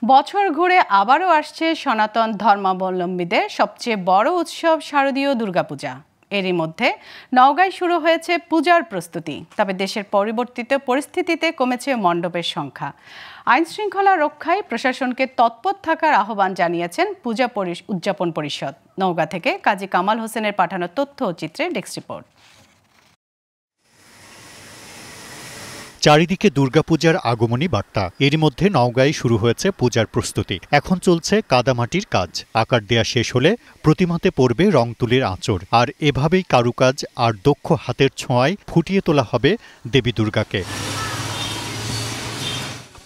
বছর ঘুরে আবারও আসছে সনাতন ধর্মাবলম্বীদের সবচেয়ে বড় উৎসব শারদীয় দুর্গাপূজা। এরই মধ্যে নওগাঁয় শুরু হয়েছে পূজার প্রস্তুতি। তবে দেশের পরিবর্তিত পরিস্থিতিতে কমেছে মণ্ডপের সংখ্যা। আইন শৃঙ্খলা রক্ষায় প্রশাসনকে তৎপর থাকার আহ্বান জানিয়েছেন পূজা উদযাপন পরিষদ। নওগাঁ থেকে কাজী কামাল হোসেনের পাঠানো তথ্য ও চিত্রে ডেস্ক রিপোর্ট। চারিদিকে দুর্গাপূজার আগমনী বার্তা। এরই মধ্যে নওগাঁয় শুরু হয়েছে পূজার প্রস্তুতি। এখন চলছে কাদামাটির কাজ। আকার দেয়া শেষ হলে প্রতিমাতে পড়বে রং তুলির আঁচড়। আর এভাবেই কারুকাজ আর দক্ষ হাতের ছোঁয়ায় ফুটিয়ে তোলা হবে দেবী দুর্গাকে।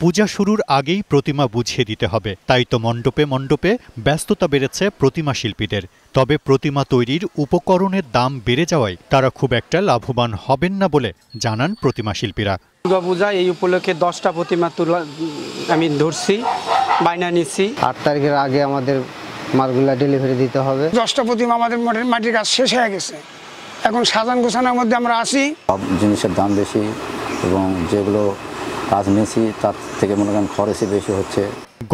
পূজা শুরুর আগেই প্রতিমা বুঝিয়ে দিতে হবে। তাই তো মণ্ডপে মণ্ডপে ব্যস্ততা বেড়েছে প্রতিমা শিল্পীদের। তবে প্রতিমা তৈরির উপকরণের দাম বেড়ে যাওয়ায় তারা খুব একটা লাভবান হবেন না বলে জানান প্রতিমা শিল্পীরা। দুর্গাপূজা এই উপলক্ষে 10টা প্রতিমা তোলা আমি ধরছি, বায়না নিচ্ছি। 8 তারিখের আগে আমাদের মালগুলা ডেলিভারি দিতে হবে। 10টা প্রতিমা আমাদের মাটির কাজ শেষ হয়ে গেছে। এখন সাজান গোছানোর মধ্যে আমরা আছি। সব জিনিসের দাম বেশি এবং যেগুলো কাজ নিয়েছি তার থেকে মনে করেন খরচই বেশি হচ্ছে।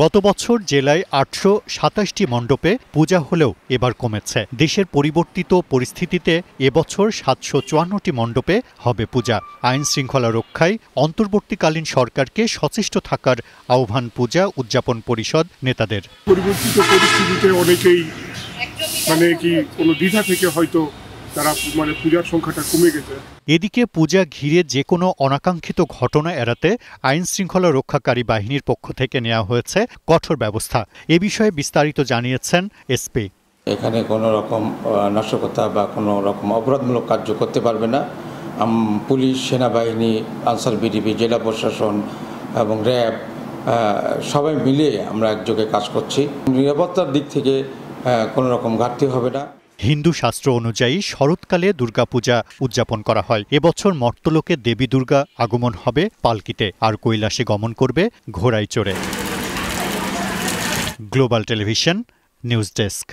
গত বছর জেলায় 827টি মণ্ডপে পূজা হলেও এবার কমেছে। দেশের পরিবর্তিত পরিস্থিতিতে এবছর 754টি মণ্ডপে হবে পূজা। আইন শৃঙ্খলা রক্ষায় অন্তর্বর্তীকালীন সরকারকে সচেষ্ট থাকার আহ্বান পূজা উদযাপন পরিষদ নেতাদের। পরিবর্তিত পরিস্থিতিতে অনেকেই কোনো দ্বিধা থেকে হয়তো তারা পূজার সংখ্যাটা কমে গেছে। এদিকে পূজা ঘিরে যে কোনো অনাকাঙ্ক্ষিত ঘটনা এড়াতে আইন শৃঙ্খলা রক্ষাকারী বাহিনীর পক্ষ থেকে নেওয়া হয়েছে কঠোর ব্যবস্থা। এ বিষয়ে বিস্তারিত জানিয়েছেন এসপি। এখানে কোনো রকম নাশকতা বা কোনো রকম অপরাধমূলক কার্য করতে পারবে না। পুলিশ, সেনাবাহিনী, আনসার বিডিবি, জেলা প্রশাসন এবং র্যাব সবাই মিলে আমরা একযোগে কাজ করছি। নিরাপত্তার দিক থেকে কোনো রকম ঘাটতি হবে না। হিন্দু শাস্ত্র অনুযায়ী শরৎকালে দুর্গাপূজা উদযাপন করা হয়। এবছর মর্তলোকে দেবী দুর্গা আগমন হবে পালকিতে, আর কৈলাসে গমন করবে ঘোড়ায় চড়ে। Global television news desk.